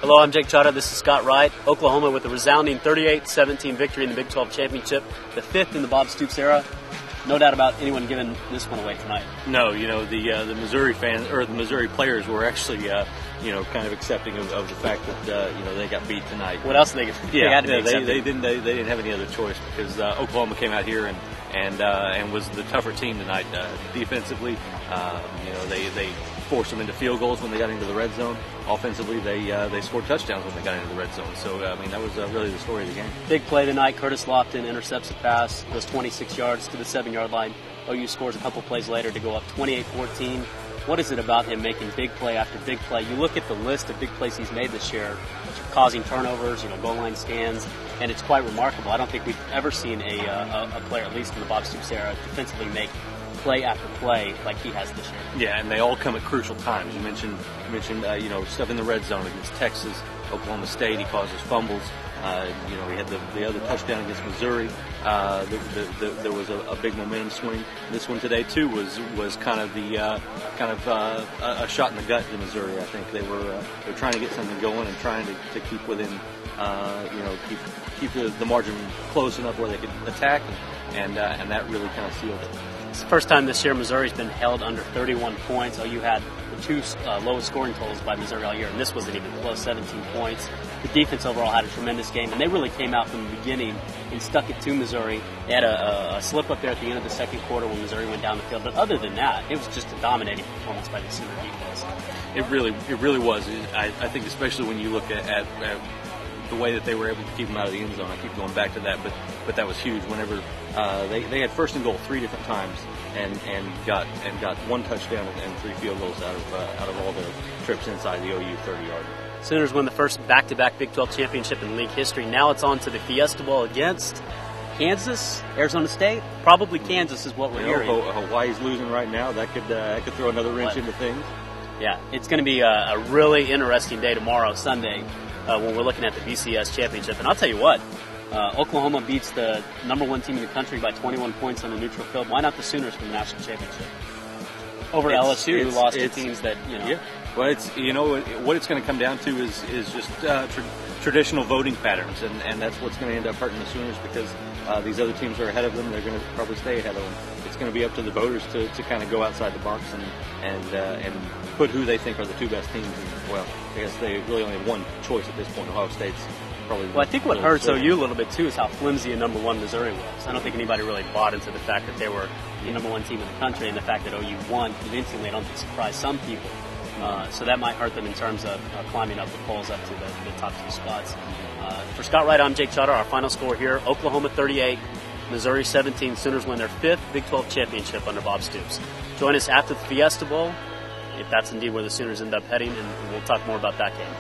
Hello, I'm Jake Trotter. This is Scott Wright. Oklahoma with a resounding 38-17 victory in the Big 12 championship, the fifth in the Bob Stoops era. No doubt about anyone giving this one away tonight. No, the Missouri fans or the Missouri players were actually kind of accepting of the fact that they got beat tonight. What else they had to be accepting? They didn't have any other choice because Oklahoma came out here and was the tougher team tonight defensively. They forced them into field goals when they got into the red zone. Offensively, they scored touchdowns when they got into the red zone. So, that was really the story of the game. Big play tonight. Curtis Lofton intercepts a pass, goes 26 yards to the 7-yard line. OU scores a couple plays later to go up 28-14. What is it about him making big play after big play? You look at the list of big plays he's made this year, causing turnovers, goal line stands, and it's quite remarkable. I don't think we've ever seen a player, at least in the Bob Stoops era, defensively make play after play like he has this year. Yeah, and they all come at crucial times. You mentioned stuff in the red zone against Texas, Oklahoma State. He causes fumbles. He had the other touchdown against Missouri. There was a big momentum swing. This one today too was kind of a shot in the gut to Missouri. I think they're trying to get something going and trying to keep within keep the margin close enough where they could attack, and that really kind of sealed it. It's the first time this year Missouri's been held under 31 points. OU had the two lowest scoring totals by Missouri all year, and this wasn't even close, 17 points. The defense overall had a tremendous game, and they really came out from the beginning and stuck it to Missouri. They had a slip up there at the end of the second quarter when Missouri went down the field, but other than that, it was just a dominating performance by the Sooner defense. It really was. I think especially when you look at the way that they were able to keep them out of the end zone. I keep going back to that, but that was huge. Whenever they had first and goal 3 different times and got one touchdown and 3 field goals out of all their trips inside the OU 30-yard. Sooners win the first back-to-back Big 12 championship in league history. Now it's on to the Fiesta Bowl against Kansas, Arizona State. Probably Kansas is what we're hearing. Hawaii's losing right now. That could throw another wrench into things. Yeah, it's going to be a really interesting day tomorrow, Sunday, when we're looking at the BCS championship. And I'll tell you what, Oklahoma beats the number 1 team in the country by 21 points on the neutral field. Why not the Sooners for the national championship? Over LSU, who lost to teams that, Yeah. Well, what it's going to come down to is just traditional voting patterns, and that's what's going to end up hurting the Sooners because these other teams are ahead of them. They're going to probably stay ahead of them. It's going to be up to the voters to kind of go outside the box and put who they think are the 2 best teams. And, well, I guess they really only have one choice at this point. Ohio State's probably. Well, I think what hurts OU a little bit too is how flimsy a number 1 Missouri was. I don't think anybody really bought into the fact that they were the number 1 team in the country, and the fact that OU won convincingly. I don't think surprised some people. So that might hurt them in terms of climbing up the polls up to the top 2 spots. For Scott Wright, I'm Jake Trotter. Our final score here: Oklahoma 38, Missouri 17. Sooners win their 5th Big 12 championship under Bob Stoops. Join us after the Fiesta Bowl, if that's indeed where the Sooners end up heading, and we'll talk more about that game.